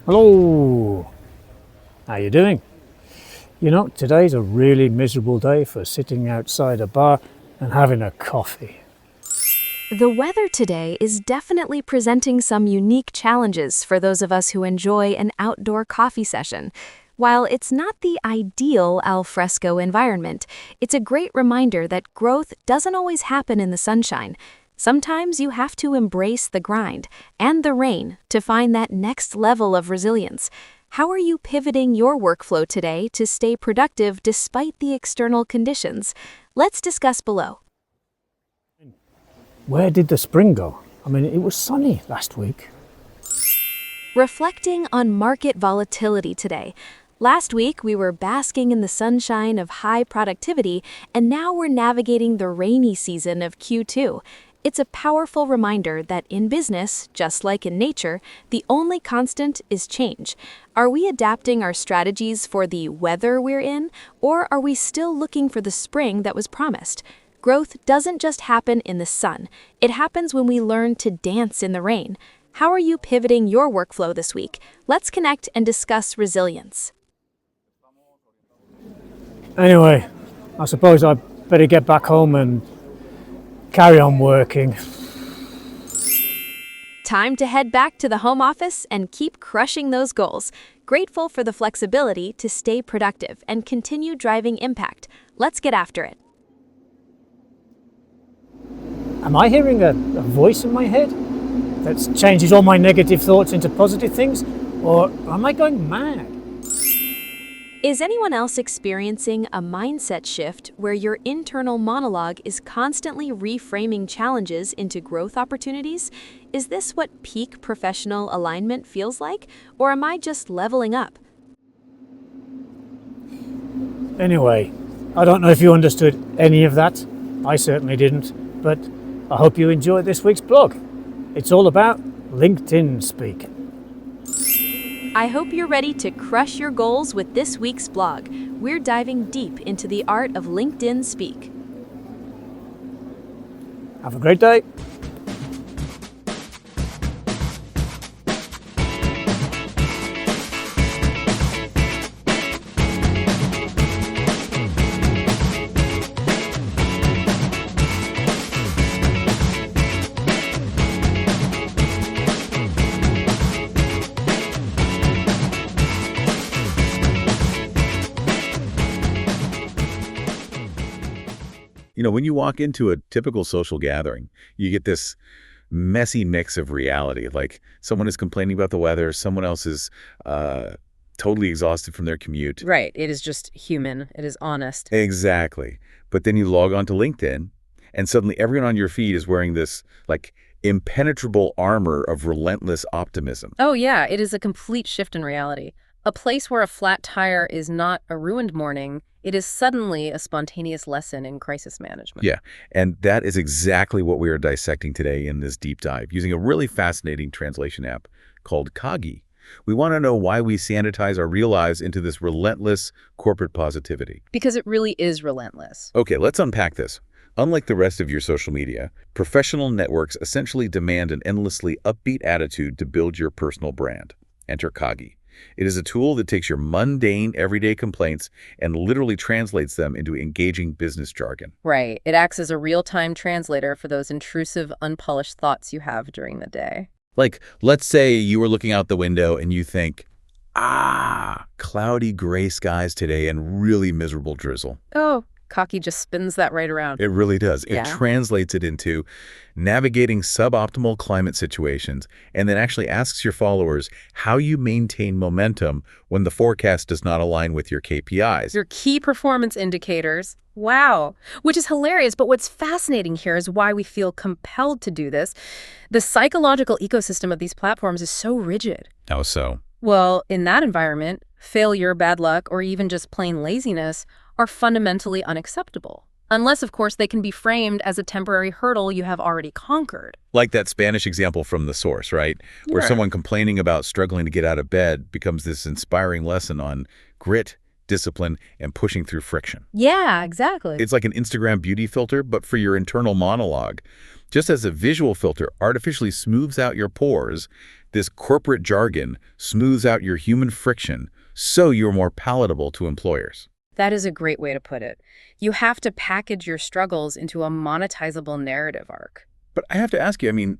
Hello, how you doing? You know, today's a really miserable day for sitting outside a bar and having a coffee. The weather today is definitely presenting some unique challenges for those of us who enjoy an outdoor coffee session. While it's not the ideal al fresco environment, it's a great reminder that growth doesn't always happen in the sunshine. Sometimes you have to embrace the grind and the rain to find that next level of resilience. How are you pivoting your workflow today to stay productive despite the external conditions? Let's discuss below. Where did the spring go? I mean, it was sunny last week. Reflecting on market volatility today. Last week, we were basking in the sunshine of high productivity, and now we're navigating the rainy season of Q2. It's a powerful reminder that in business, just like in nature, the only constant is change. Are we adapting our strategies for the weather we're in, or are we still looking for the spring that was promised? Growth doesn't just happen in the sun. It happens when we learn to dance in the rain. How are you pivoting your workflow this week? Let's connect and discuss resilience. Anyway, I suppose I better get back home and carry on working. Time to head back to the home office and keep crushing those goals. Grateful for the flexibility to stay productive and continue driving impact. Let's get after it. Am I hearing a voice in my head that changes all my negative thoughts into positive things? Or am I going mad? Is anyone else experiencing a mindset shift where your internal monologue is constantly reframing challenges into growth opportunities? Is this what peak professional alignment feels like? Or am I just leveling up? Anyway, I don't know if you understood any of that. I certainly didn't, but I hope you enjoyed this week's blog. It's all about LinkedIn speak. I hope you're ready to crush your goals with this week's blog. We're diving deep into the art of LinkedIn speak. Have a great day. You know, when you walk into a typical social gathering, you get this messy mix of reality. Like someone is complaining about the weather, someone else is totally exhausted from their commute. Right. It is just human. It is honest. Exactly. But then you log on to LinkedIn, and suddenly everyone on your feed is wearing this like impenetrable armor of relentless optimism. Oh, yeah. It is a complete shift in reality. A place where a flat tire is not a ruined morning, it is suddenly a spontaneous lesson in crisis management. Yeah, and that is exactly what we are dissecting today in this deep dive, using a really fascinating translation app called Kagi. We want to know why we sanitize our real lives into this relentless corporate positivity. Because it really is relentless. Okay, let's unpack this. Unlike the rest of your social media, professional networks essentially demand an endlessly upbeat attitude to build your personal brand. Enter Kagi. It is a tool that takes your mundane, everyday complaints and literally translates them into engaging business jargon. Right. It acts as a real-time translator for those intrusive, unpolished thoughts you have during the day. Like, let's say you were looking out the window and you think, cloudy gray skies today and really miserable drizzle. Oh, Kagi just spins that right around. It really does. Yeah. It translates it into navigating suboptimal climate situations and then actually asks your followers how you maintain momentum when the forecast does not align with your KPIs. Your key performance indicators. Wow. Which is hilarious, but what's fascinating here is why we feel compelled to do this. The psychological ecosystem of these platforms is so rigid. How so? Well, in that environment, failure, bad luck, or even just plain laziness are fundamentally unacceptable. Unless, of course, they can be framed as a temporary hurdle you have already conquered. Like that Spanish example from the source, right? Where someone complaining about struggling to get out of bed becomes this inspiring lesson on grit, discipline, and pushing through friction. Yeah, exactly. It's like an Instagram beauty filter, but for your internal monologue. Just as a visual filter artificially smooths out your pores, This corporate jargon smooths out your human friction so you're more palatable to employers. That is a great way to put it. You have to package your struggles into a monetizable narrative arc. But I have to ask you,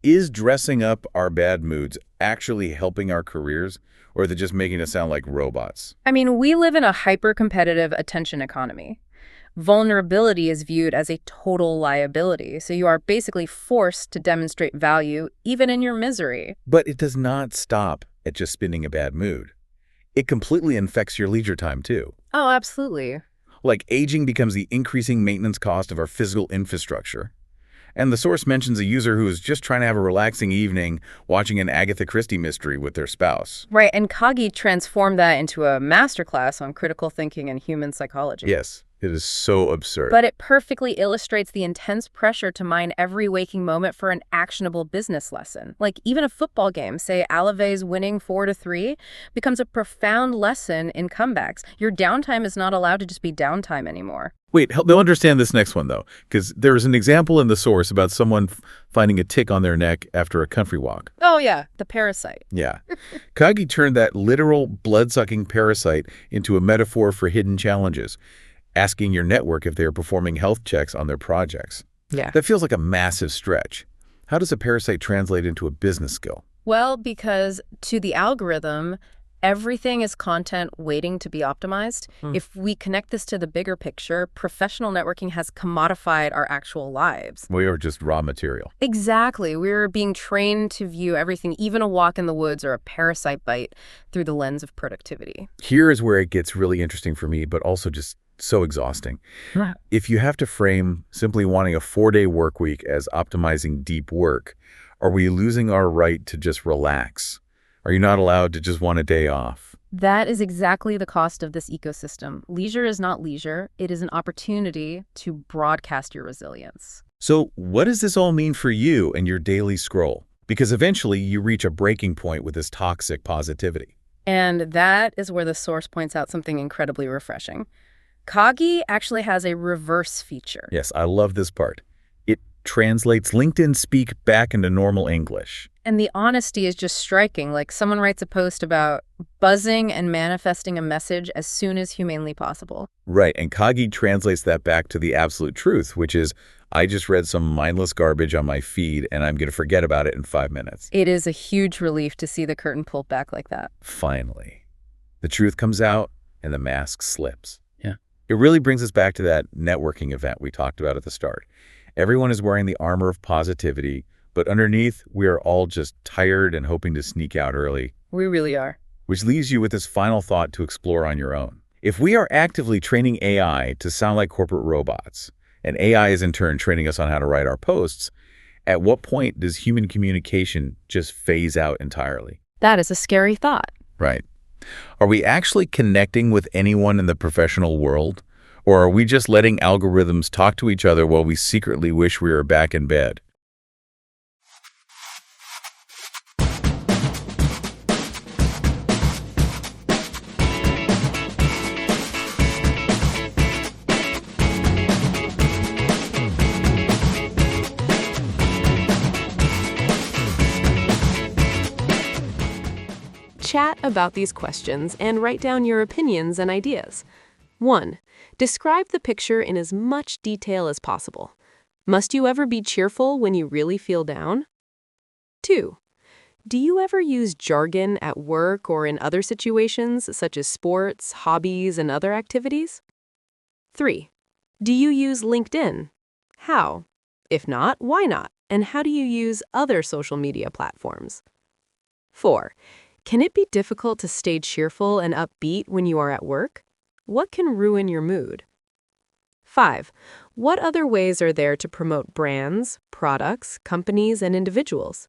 is dressing up our bad moods actually helping our careers, or is it just making us sound like robots? We live in a hyper-competitive attention economy. Vulnerability is viewed as a total liability, so you are basically forced to demonstrate value even in your misery. But it does not stop at just spinning a bad mood. It completely infects your leisure time, too. Oh, absolutely. Like aging becomes the increasing maintenance cost of our physical infrastructure. And the source mentions a user who is just trying to have a relaxing evening watching an Agatha Christie mystery with their spouse. Right, and Kagi transformed that into a masterclass on critical thinking and human psychology. Yes, it is so absurd. But it perfectly illustrates the intense pressure to mine every waking moment for an actionable business lesson. Like even a football game, say Alaves winning 4-3, becomes a profound lesson in comebacks. Your downtime is not allowed to just be downtime anymore. Wait, they'll understand this next one, though, because there is an example in the source about someone finding a tick on their neck after a country walk. Oh, yeah, the parasite. Yeah. Kagi turned that literal blood-sucking parasite into a metaphor for hidden challenges, asking your network if they are performing health checks on their projects. Yeah. That feels like a massive stretch. How does a parasite translate into a business skill? Well, because to the algorithm, everything is content waiting to be optimized. If we connect this to the bigger picture, professional networking has commodified our actual lives. We are just raw material. Exactly. We're being trained to view everything, even a walk in the woods or a parasite bite, through the lens of productivity. Here is where it gets really interesting for me, but also just so exhausting. Right. If you have to frame simply wanting a 4-day work week as optimizing deep work, are we losing our right to just relax? Are you not allowed to just want a day off? That is exactly the cost of this ecosystem. Leisure is not leisure. It is an opportunity to broadcast your resilience. So what does this all mean for you and your daily scroll? Because eventually you reach a breaking point with this toxic positivity. And that is where the source points out something incredibly refreshing. Kagi actually has a reverse feature. Yes, I love this part. It translates LinkedIn speak back into normal English. And the honesty is just striking. Like someone writes a post about buzzing and manifesting a message as soon as humanly possible. Right, and Kagi translates that back to the absolute truth, which is, I just read some mindless garbage on my feed and I'm going to forget about it in 5 minutes. It is a huge relief to see the curtain pulled back like that. Finally. The truth comes out and the mask slips. Yeah. It really brings us back to that networking event we talked about at the start. Everyone is wearing the armor of positivity, but underneath, we are all just tired and hoping to sneak out early. We really are. Which leaves you with this final thought to explore on your own. If we are actively training AI to sound like corporate robots, and AI is in turn training us on how to write our posts, at what point does human communication just phase out entirely? That is a scary thought. Right. Are we actually connecting with anyone in the professional world? Or are we just letting algorithms talk to each other while we secretly wish we were back in bed? Chat about these questions and write down your opinions and ideas. 1. Describe the picture in as much detail as possible. Must you ever be cheerful when you really feel down? 2. Do you ever use jargon at work or in other situations, such as sports, hobbies, and other activities? 3. Do you use LinkedIn? How? If not, why not? And how do you use other social media platforms? 4. Can it be difficult to stay cheerful and upbeat when you are at work? What can ruin your mood? 5. What other ways are there to promote brands, products, companies, and individuals?